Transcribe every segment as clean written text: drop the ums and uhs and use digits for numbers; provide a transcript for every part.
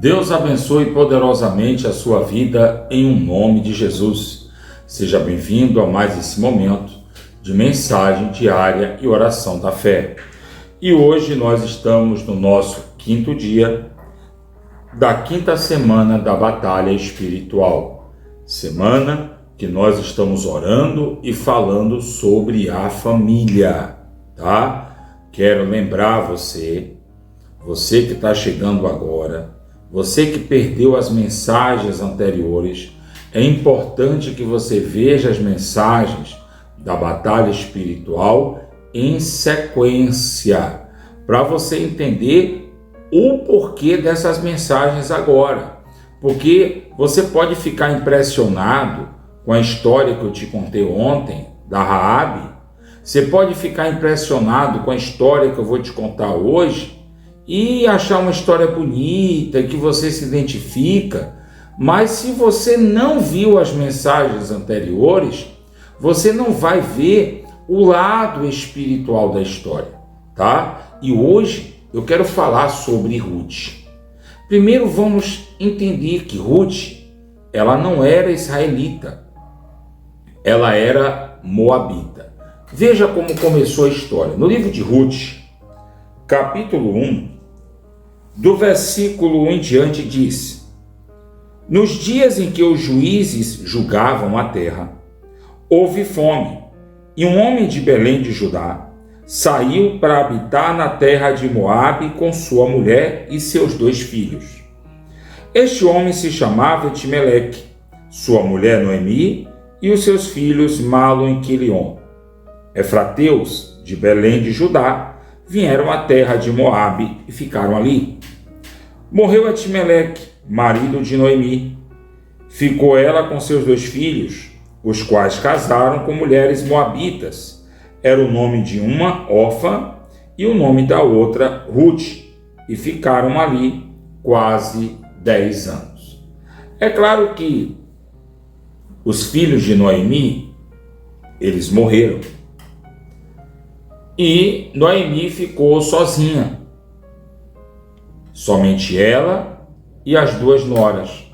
Deus abençoe poderosamente a sua vida em um nome de Jesus. Seja bem-vindo a mais esse momento de mensagem diária e oração da fé. E hoje nós estamos no nosso quinto dia da quinta semana da batalha espiritual. Semana que nós estamos orando e falando sobre a família, tá? Quero lembrar você que está chegando agora, você que perdeu as mensagens anteriores, é importante que você veja as mensagens da batalha espiritual em sequência, para você entender o porquê dessas mensagens agora. Porque você pode ficar impressionado com a história que eu te contei ontem, da Raabe, você pode ficar impressionado com a história que eu vou te contar hoje, e achar uma história bonita, que você se identifica, mas se você não viu as mensagens anteriores, você não vai ver o lado espiritual da história, tá? E hoje eu quero falar sobre Ruth. Primeiro vamos entender que Ruth, ela não era israelita, ela era moabita. Veja como começou a história. No livro de Ruth, capítulo 1, do versículo 1 em diante, diz: Nos dias em que os juízes julgavam a terra, houve fome, e um homem de Belém de Judá saiu para habitar na terra de Moabe com sua mulher e seus 2 filhos. Este homem se chamava Etimeleque, sua mulher Noemi e os seus filhos Malom e Quilion. Efrateus de Belém de Judá vieram à terra de Moabe e ficaram ali. Morreu Etimeleque, marido de Noemi. Ficou ela com seus 2 filhos, os quais casaram com mulheres moabitas. Era o nome de uma Orfa e o nome da outra Ruth, e ficaram ali quase 10 anos. É claro que os filhos de Noemi, eles morreram. E Noemi ficou sozinha. Somente ela e as 2 noras.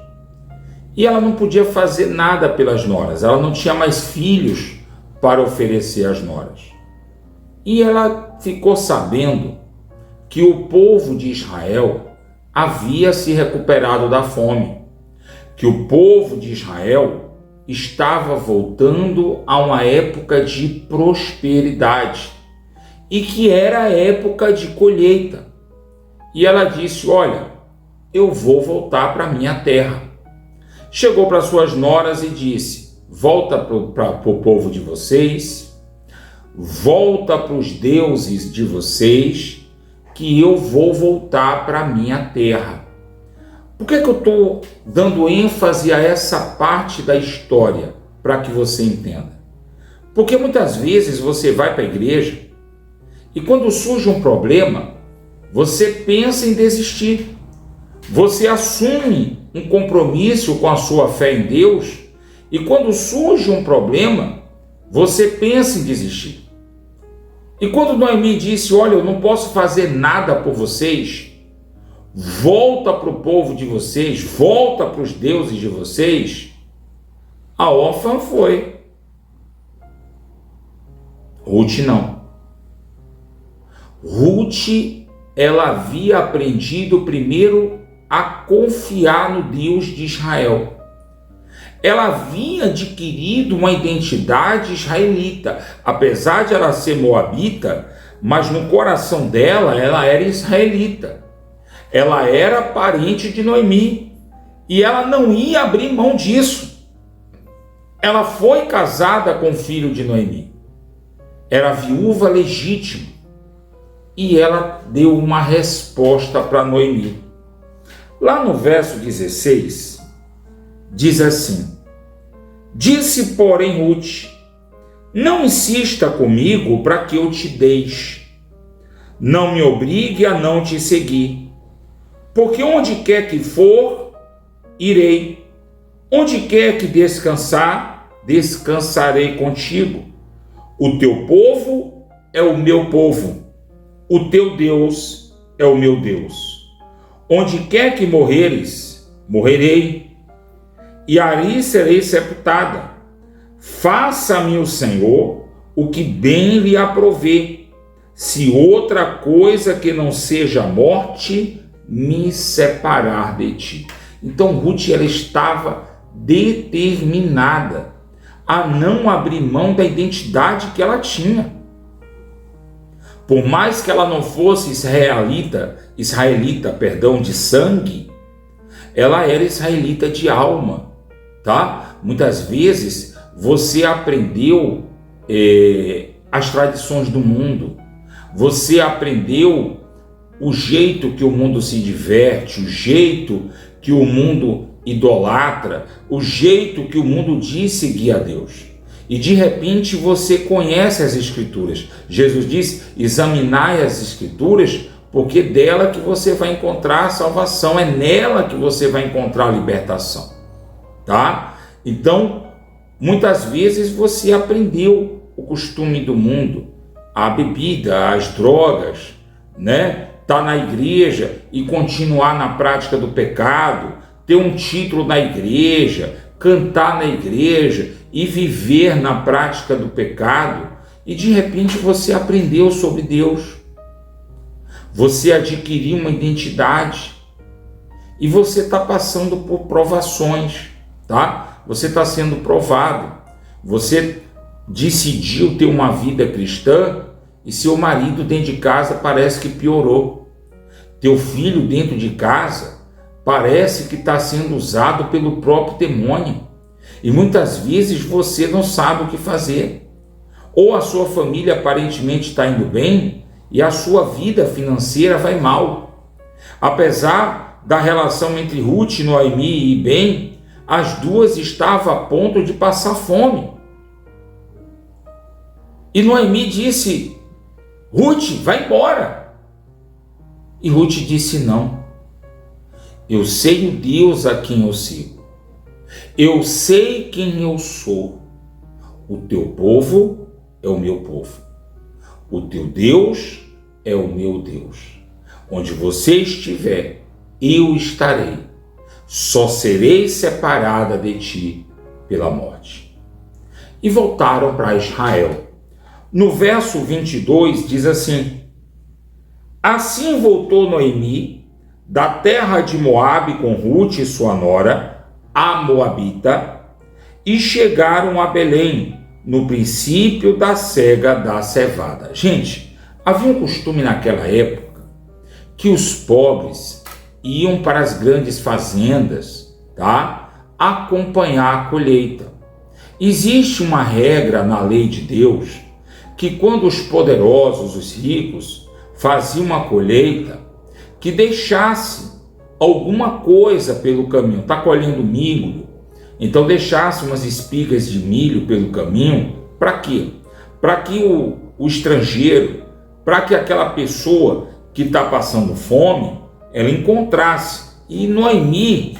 E ela não podia fazer nada pelas noras. Ela não tinha mais filhos para oferecer às noras. E ela ficou sabendo que o povo de Israel havia se recuperado da fome. Que o povo de Israel estava voltando a uma época de prosperidade. E que era a época de colheita. E ela disse: olha, eu vou voltar para minha terra. Chegou para suas noras e disse: volta para o povo de vocês, volta para os deuses de vocês, que eu vou voltar para minha terra. Por que eu estou dando ênfase a essa parte da história? Para que você entenda. Porque muitas vezes você vai para a igreja e quando surge um problema, você pensa em desistir. Você assume um compromisso com a sua fé em Deus e quando surge um problema, você pensa em desistir. E quando Noemi disse: olha, eu não posso fazer nada por vocês, volta para o povo de vocês, volta para os deuses de vocês, a órfã foi. Ruth não. Ruth, ela havia aprendido primeiro a confiar no Deus de Israel. Ela havia adquirido uma identidade israelita. Apesar de ela ser moabita, mas no coração dela, ela era israelita. Ela era parente de Noemi. E ela não ia abrir mão disso. Ela foi casada com o filho de Noemi. Era viúva legítima. E ela deu uma resposta para Noemi. Lá no verso 16, diz assim: Disse, porém, Ruth: Não insista comigo para que eu te deixe. Não me obrigue a não te seguir. Porque onde quer que for, irei. Onde quer que descansar, descansarei contigo. O teu povo é o meu povo. O teu Deus é o meu Deus. onde quer que morreres, morrerei, e ali serei sepultada. Faça-me o Senhor o que bem lhe aprouver, se outra coisa que não seja a morte me separar de ti. Então Ruth, ela estava determinada a não abrir mão da identidade que ela tinha. Por mais que ela não fosse israelita de sangue, ela era israelita de alma, tá? Muitas vezes você aprendeu as tradições do mundo, você aprendeu o jeito que o mundo se diverte, o jeito que o mundo idolatra, o jeito que o mundo diz seguir a Deus. E de repente você conhece as Escrituras. Jesus diz: examinai as Escrituras, porque dela que você vai encontrar a salvação, é nela que você vai encontrar a libertação, tá? Então, muitas vezes você aprendeu o costume do mundo, a bebida, as drogas, né? Tá na igreja e continuar na prática do pecado, ter um título na igreja, cantar na igreja e viver na prática do pecado, e de repente você aprendeu sobre Deus, você adquiriu uma identidade e você está passando por provações, tá? Você está sendo provado, você decidiu ter uma vida cristã e seu marido dentro de casa parece que piorou, teu filho dentro de casa parece que está sendo usado pelo próprio demônio, e muitas vezes você não sabe o que fazer. Ou a sua família aparentemente está indo bem e a sua vida financeira vai mal. Apesar da relação entre Ruth, Noemi e Ben, as duas estavam a ponto de passar fome. E Noemi disse: Ruth, vai embora. E Ruth disse: não. Eu sei o Deus a quem eu sigo. Eu sei quem eu sou. O teu povo é o meu povo. O teu Deus é o meu Deus. Onde você estiver, eu estarei. Só serei separada de ti pela morte. E voltaram para Israel. No verso 22 diz assim: assim voltou Noemi da terra de Moabe com Ruth e sua nora, a Moabita, e chegaram a Belém, no princípio da cega da cevada. Gente, havia um costume naquela época que os pobres iam para as grandes fazendas, tá? Acompanhar a colheita. Existe uma regra na lei de Deus que quando os poderosos, os ricos, faziam uma colheita, que deixasse alguma coisa pelo caminho. Está colhendo milho, então deixasse umas espigas de milho pelo caminho. Para quê? Para que o estrangeiro, para que aquela pessoa que está passando fome, ela encontrasse. E Noemi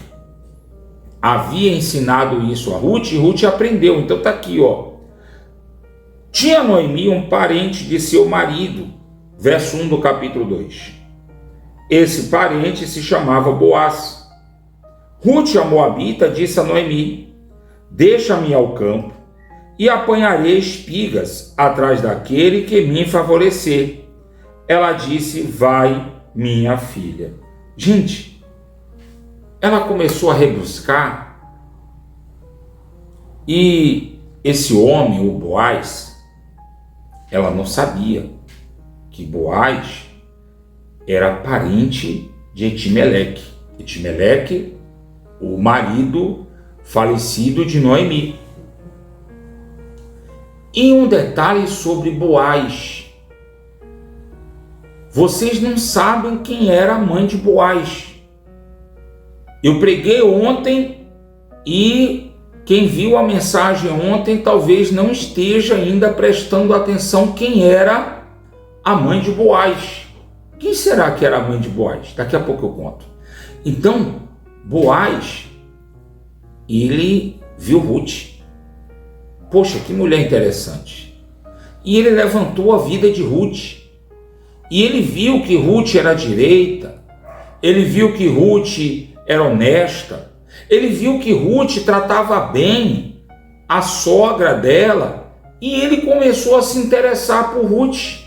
havia ensinado isso a Ruth, e Ruth aprendeu. Então está aqui, ó. Tinha Noemi um parente de seu marido, verso 1 do capítulo 2. Esse parente se chamava Boaz. Ruth, a Moabita, disse a Noemi: deixa-me ao campo e apanharei espigas atrás daquele que me favorecer. Ela disse: vai, minha filha. Gente, ela começou a rebuscar, e esse homem, o Boaz, ela não sabia que Boaz era parente de Etimeleque. Etimeleque, o marido falecido de Noemi. E um detalhe sobre Boaz: vocês não sabem quem era a mãe de Boaz. Eu preguei ontem e quem viu a mensagem ontem talvez não esteja ainda prestando atenção quem era a mãe de Boaz. Quem será que era a mãe de Boaz? Daqui a pouco eu conto. Então, Boaz, ele viu Ruth. Poxa, que mulher interessante. E ele levantou a vida de Ruth. E ele viu que Ruth era direita, ele viu que Ruth era honesta, ele viu que Ruth tratava bem a sogra dela e ele começou a se interessar por Ruth,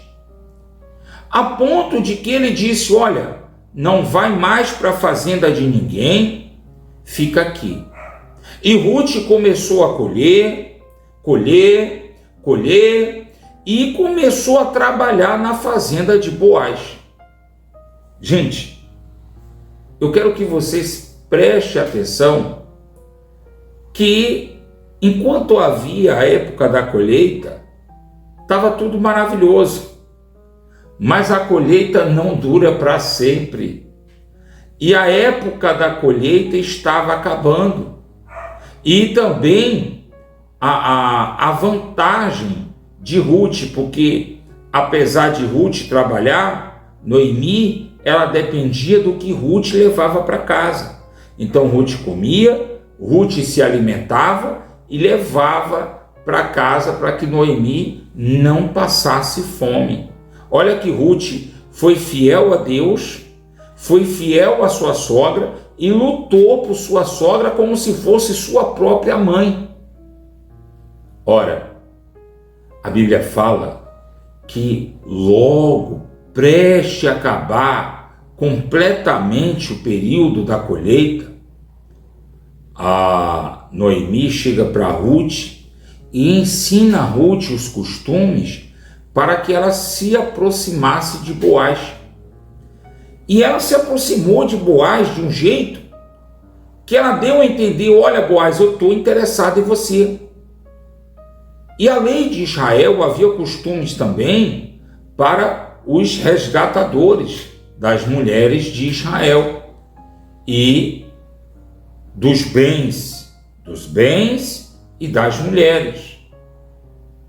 a ponto de que ele disse: olha, não vai mais para a fazenda de ninguém, fica aqui. E Ruth começou a colher e começou a trabalhar na fazenda de Boaz. Gente, eu quero que vocês prestem atenção que enquanto havia a época da colheita, estava tudo maravilhoso. Mas a colheita não dura para sempre. E a época da colheita estava acabando. E também a vantagem de Ruth, porque apesar de Ruth trabalhar, Noemi, ela dependia do que Ruth levava para casa. Então Ruth comia, Ruth se alimentava e levava para casa para que Noemi não passasse fome. Olha que Ruth foi fiel a Deus, foi fiel à sua sogra e lutou por sua sogra como se fosse sua própria mãe. Ora, a Bíblia fala que logo, preste a acabar completamente o período da colheita, a Noemi chega para Ruth e ensina a Ruth os costumes para que ela se aproximasse de Boaz. E ela se aproximou de Boaz de um jeito que ela deu a entender: olha, Boaz, eu estou interessado em você. E a lei de Israel havia costumes também para os resgatadores das mulheres de Israel e dos bens e das mulheres.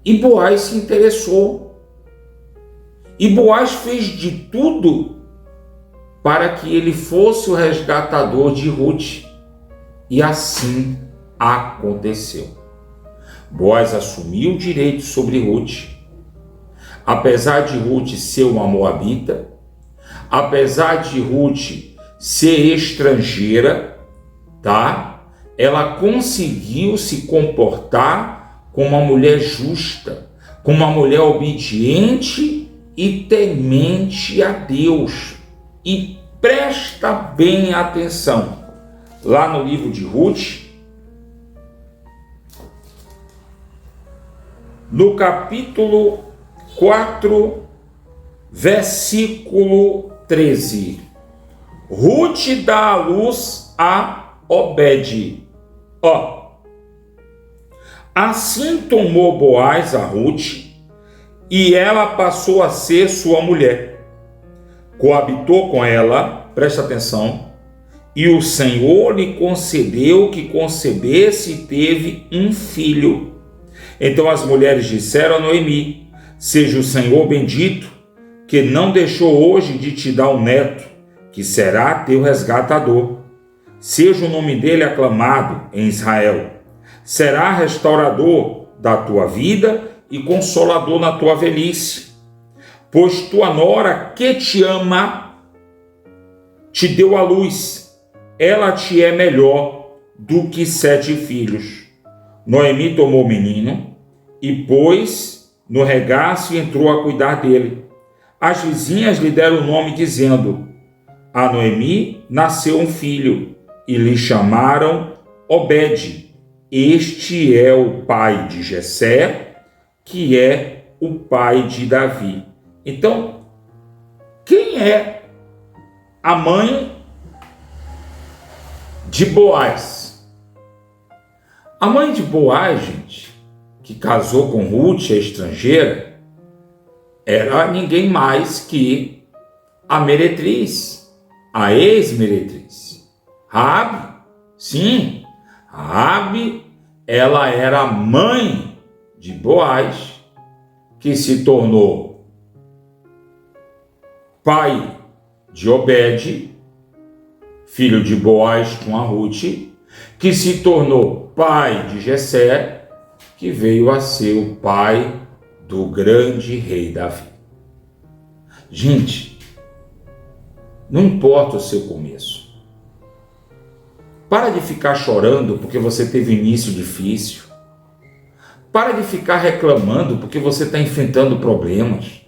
E Boaz se interessou. E Boaz fez de tudo para que ele fosse o resgatador de Ruth. E assim aconteceu. Boaz assumiu o direito sobre Ruth. Apesar de Ruth ser uma moabita, apesar de Ruth ser estrangeira, ela conseguiu se comportar como uma mulher justa, como uma mulher obediente e temente a Deus. E presta bem atenção, lá no livro de Ruth, no capítulo 4, versículo 13, Ruth dá à luz a Obed. Assim tomou Boaz a Ruth, e ela passou a ser sua mulher. Coabitou com ela, presta atenção, e o Senhor lhe concedeu que concebesse e teve um filho. Então as mulheres disseram a Noemi: seja o Senhor bendito, que não deixou hoje de te dar um neto, que será teu resgatador. Seja o nome dele aclamado em Israel. Será restaurador da tua vida e consolador na tua velhice. Pois tua nora, que te ama, te deu à luz. Ela te é melhor do que 7 filhos. Noemi tomou o menino e pôs no regaço e entrou a cuidar dele. As vizinhas lhe deram o nome, dizendo: a Noemi nasceu um filho, e lhe chamaram Obed. Este é o pai de Jessé, que é o pai de Davi. Então, quem é a mãe de Boaz? A mãe de Boaz, gente, que casou com Ruth, a estrangeira, era ninguém mais que a meretriz, a ex-meretriz, Raabe. Sim, Raabe, ela era a mãe de Boaz, que se tornou pai de Obed, filho de Boaz com a Ruth, que se tornou pai de Jessé, que veio a ser o pai do grande rei Davi. Gente, Não importa o seu começo. Para de ficar chorando porque você teve início difícil. Para de ficar reclamando porque você está enfrentando problemas.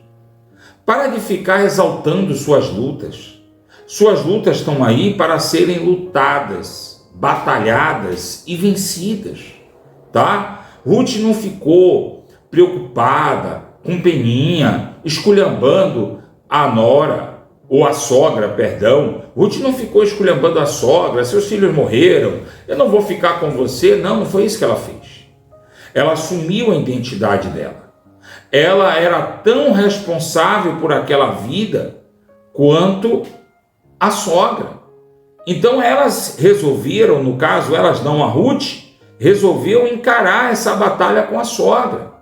Para de ficar exaltando suas lutas. Suas lutas estão aí para serem lutadas, batalhadas e vencidas, tá? Ruth não ficou preocupada, com peninha, esculhambando a nora, ou a sogra, perdão. Ruth não ficou esculhambando a sogra, seus filhos morreram, eu não vou ficar com você. Não foi isso que ela fez. Ela assumiu a identidade dela. Ela era tão responsável por aquela vida quanto a sogra. Então elas resolveram, no caso, elas não, a Ruth, resolveu encarar essa batalha com a sogra,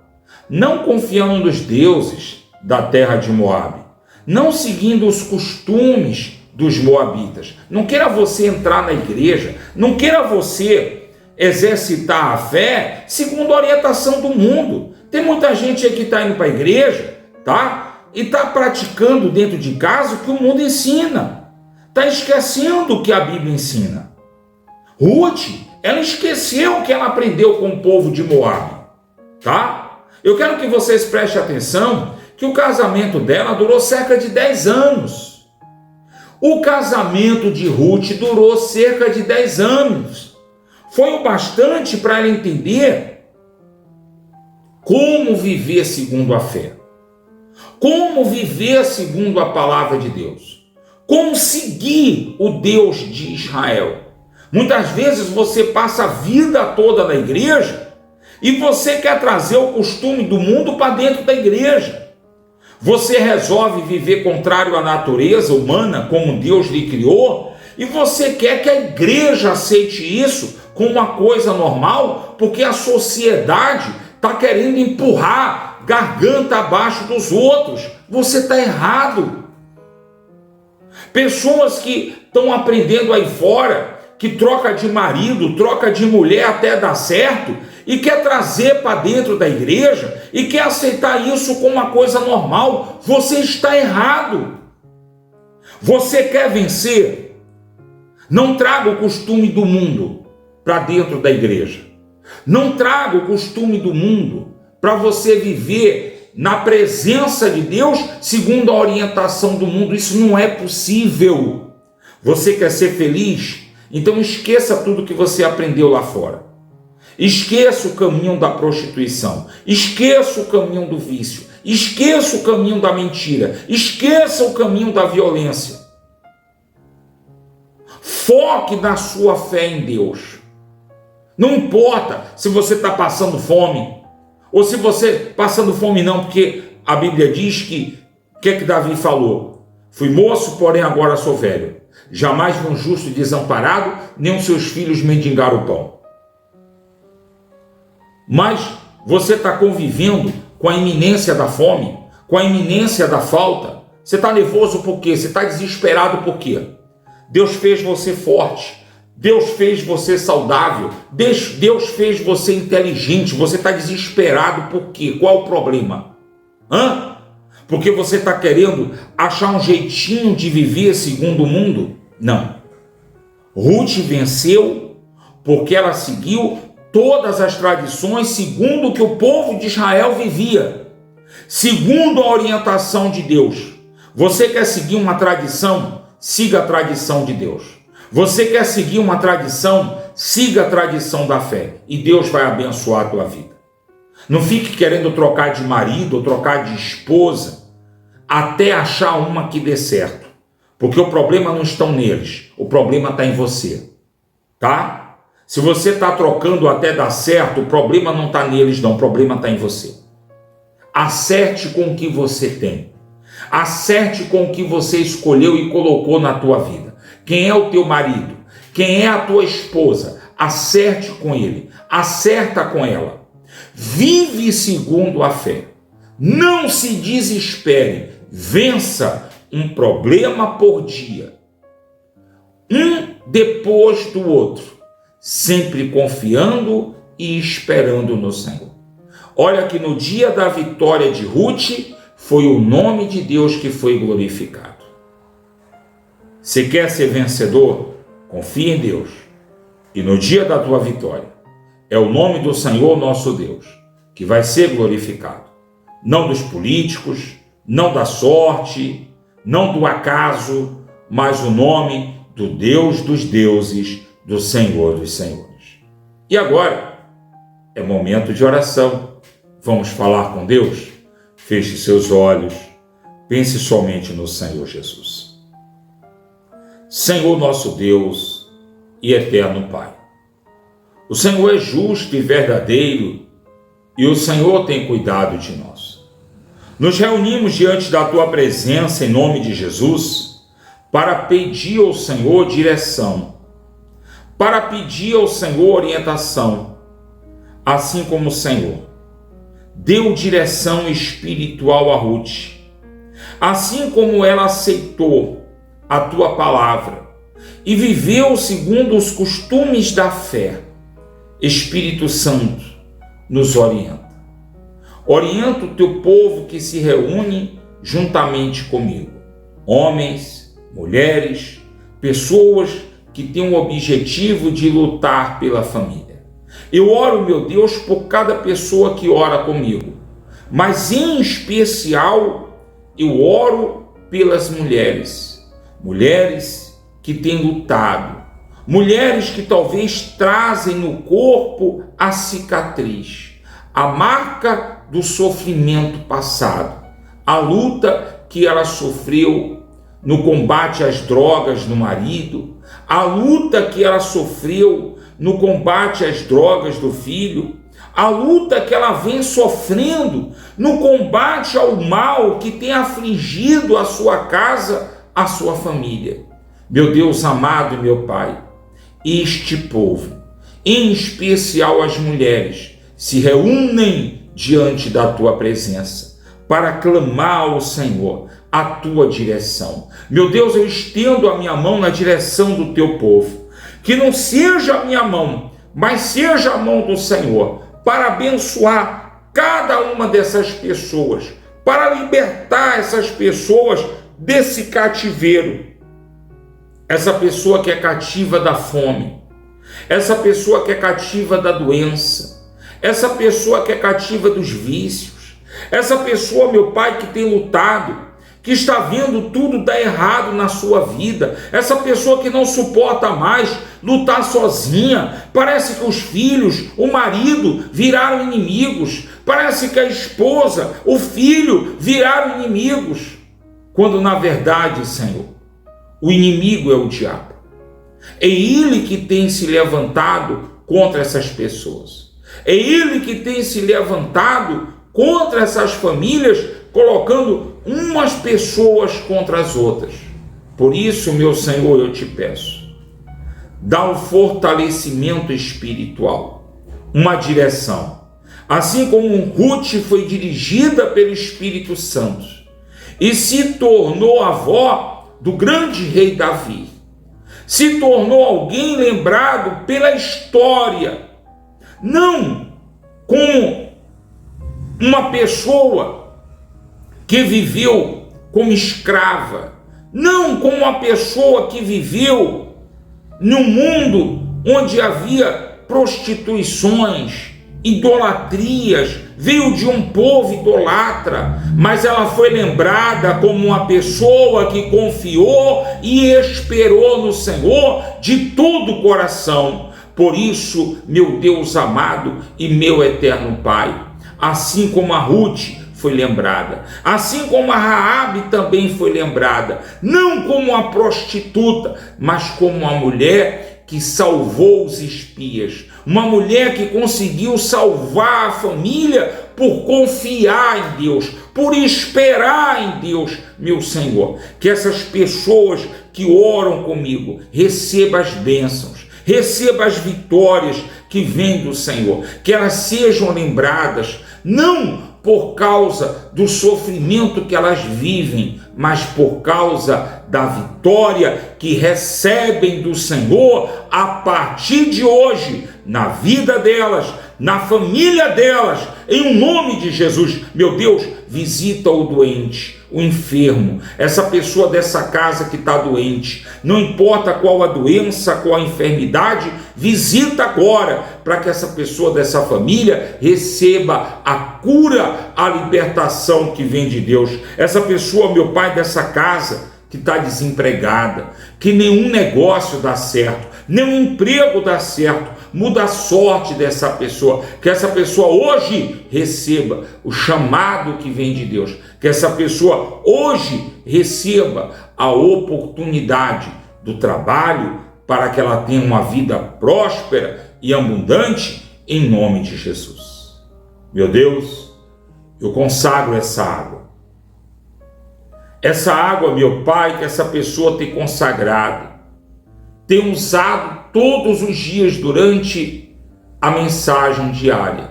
não confiando nos deuses da terra de Moabe, não seguindo os costumes dos moabitas. Não queira você entrar na igreja, não queira você exercitar a fé segundo a orientação do mundo. Tem muita gente aí que está indo para a igreja, tá? E está praticando dentro de casa o que o mundo ensina. Está esquecendo o que a Bíblia ensina. Ruth, ela esqueceu o que ela aprendeu com o povo de Moabe, tá? Eu quero que vocês prestem atenção que o casamento dela durou cerca de 10 anos. O casamento de Ruth durou cerca de 10 anos. Foi o bastante para ela entender como viver segundo a fé, como viver segundo a palavra de Deus, como seguir o Deus de Israel. Muitas vezes você passa a vida toda na igreja e você quer trazer o costume do mundo para dentro da igreja. Você resolve viver contrário à natureza humana, como Deus lhe criou, e você quer que a igreja aceite isso como uma coisa normal, porque a sociedade está querendo empurrar garganta abaixo dos outros. Você está errado. Pessoas que estão aprendendo aí fora, que troca de marido, troca de mulher até dar certo, e quer trazer para dentro da igreja, e quer aceitar isso como uma coisa normal. Você está errado. Você quer vencer? Não traga o costume do mundo para dentro da igreja. Não traga o costume do mundo para você viver na presença de Deus segundo a orientação do mundo. Isso não é possível. Você quer ser feliz? Então esqueça tudo que você aprendeu lá fora. Esqueça o caminho da prostituição. Esqueça o caminho do vício. Esqueça o caminho da mentira. Esqueça o caminho da violência. Foque na sua fé em Deus. Não importa se você está passando fome, ou se você passando fome não, porque a Bíblia diz que, o que é que Davi falou? Fui moço, porém agora sou velho. Jamais vi um justo desamparado, nem os seus filhos mendigar o pão. Mas você está convivendo com a iminência da fome, com a iminência da falta. Você está nervoso por quê? Você está desesperado por quê? Deus fez você forte. Deus fez você saudável, Deus fez você inteligente. Você está desesperado por quê? Qual o problema? Porque você está querendo achar um jeitinho de viver segundo o mundo? Não. Ruth venceu porque ela seguiu todas as tradições segundo o que o povo de Israel vivia, segundo a orientação de Deus. Você quer seguir uma tradição? Siga a tradição de Deus. Você quer seguir uma tradição? Siga a tradição da fé e Deus vai abençoar a tua vida. Não fique querendo trocar de marido ou trocar de esposa até achar uma que dê certo, porque o problema não está neles, o problema está em você, tá? Se você está trocando até dar certo, o problema não está neles não, o problema está em você. Acerte com o que você tem, acerte com o que você escolheu e colocou na tua vida. Quem é o teu marido? Quem é a tua esposa? Acerte com ele, acerta com ela. Vive segundo a fé. Não se desespere. Vença um problema por dia. Um depois do outro. Sempre confiando e esperando no Senhor. Olha que no dia da vitória de Ruth, foi o nome de Deus que foi glorificado. Se quer ser vencedor, confie em Deus. E no dia da tua vitória, é o nome do Senhor nosso Deus que vai ser glorificado. Não dos políticos, não da sorte, não do acaso, mas o nome do Deus dos deuses, do Senhor dos senhores. E agora é momento de oração. Vamos falar com Deus? Feche seus olhos, pense somente no Senhor Jesus. Senhor nosso Deus e eterno Pai, o Senhor é justo e verdadeiro e o Senhor tem cuidado de nós. Nos reunimos diante da Tua presença em nome de Jesus para pedir ao Senhor direção, para pedir ao Senhor orientação, assim como o Senhor deu direção espiritual a Ruth, assim como ela aceitou a Tua palavra e viveu segundo os costumes da fé. Espírito Santo, nos orienta. Orienta o Teu povo que se reúne juntamente comigo. Homens, mulheres, pessoas que têm o objetivo de lutar pela família. Eu oro, meu Deus, por cada pessoa que ora comigo, mas em especial eu oro pelas mulheres que têm lutado, mulheres que talvez trazem no corpo a cicatriz, a marca do sofrimento passado, a luta que ela sofreu no combate às drogas no marido, a luta que ela sofreu no combate às drogas do filho, a luta que ela vem sofrendo no combate ao mal que tem afligido a sua casa, a sua família. Meu Deus amado e meu Pai, este povo, em especial as mulheres, se reúnem diante da Tua presença para clamar ao Senhor a Tua direção. Meu Deus, eu estendo a minha mão na direção do Teu povo, que não seja a minha mão, mas seja a mão do Senhor, para abençoar cada uma dessas pessoas, para libertar essas pessoas desse cativeiro. Essa pessoa que é cativa da fome, essa pessoa que é cativa da doença, essa pessoa que é cativa dos vícios, essa pessoa, meu Pai, que tem lutado, que está vendo tudo dar errado na sua vida, essa pessoa que não suporta mais lutar sozinha, parece que os filhos, o marido viraram inimigos, parece que a esposa, o filho viraram inimigos, quando na verdade, Senhor, o inimigo é o diabo. É ele que tem se levantado contra essas pessoas, é ele que tem se levantado contra essas famílias, colocando umas pessoas contra as outras. Por isso, meu Senhor, eu te peço, dá um fortalecimento espiritual, uma direção, assim como Ruth foi dirigida pelo Espírito Santo e se tornou avó do grande rei Davi, se tornou alguém lembrado pela história, não como uma pessoa que viveu como escrava, não como uma pessoa que viveu num mundo onde havia prostituições, idolatrias, veio de um povo idolatra, mas ela foi lembrada como uma pessoa que confiou e esperou no Senhor de todo o coração. Por isso, meu Deus amado e meu eterno Pai, assim como a Ruth foi lembrada, assim como a Raabe também foi lembrada, não como uma prostituta, mas como uma mulher que salvou os espias, uma mulher que conseguiu salvar a família por confiar em Deus, por esperar em Deus, meu Senhor. Que essas pessoas que oram comigo recebam as bênçãos, recebam as vitórias que vêm do Senhor, que elas sejam lembradas, não por causa do sofrimento que elas vivem, mas por causa da vitória que recebem do Senhor a partir de hoje, na vida delas, na família delas, em nome de Jesus. Meu Deus, visita o doente, o enfermo, essa pessoa dessa casa que está doente, não importa qual a doença, qual a enfermidade, visita agora, para que essa pessoa dessa família receba a cura, a libertação que vem de Deus. Essa pessoa, meu Pai, dessa casa que está desempregada, que nenhum negócio dá certo, nenhum emprego dá certo, muda a sorte dessa pessoa, que essa pessoa hoje receba o chamado que vem de Deus, que essa pessoa hoje receba a oportunidade do trabalho para que ela tenha uma vida próspera e abundante em nome de Jesus. Meu Deus, eu consagro essa água. Essa água, meu Pai, que essa pessoa tem consagrado, tem usado todos os dias durante a mensagem diária.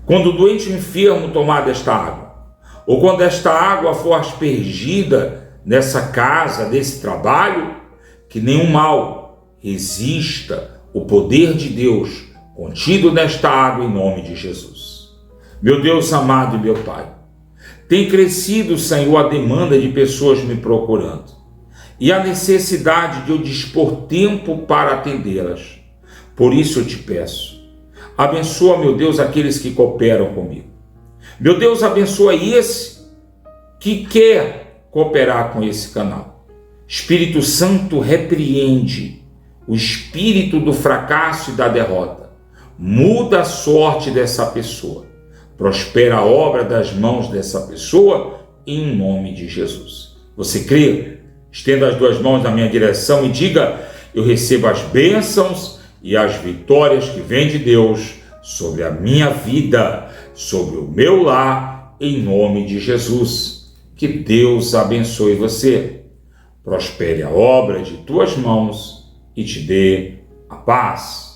Quando o doente enfermo tomar desta água, ou quando esta água for aspergida nessa casa, desse trabalho, que nenhum mal resista o poder de Deus contido nesta água em nome de Jesus. Meu Deus amado e meu Pai, tem crescido, Senhor, a demanda de pessoas me procurando e a necessidade de eu dispor tempo para atendê-las. Por isso eu te peço, abençoa, meu Deus, aqueles que cooperam comigo. Meu Deus, abençoa esse que quer cooperar com esse canal. Espírito Santo, repreende o espírito do fracasso e da derrota. Muda a sorte dessa pessoa. Prospera a obra das mãos dessa pessoa em nome de Jesus. Você crê? Estenda as duas mãos na minha direção e diga: eu recebo as bênçãos e as vitórias que vêm de Deus sobre a minha vida, sobre o meu lar, em nome de Jesus. Que Deus abençoe você. Prospere a obra de tuas mãos e te dê a paz.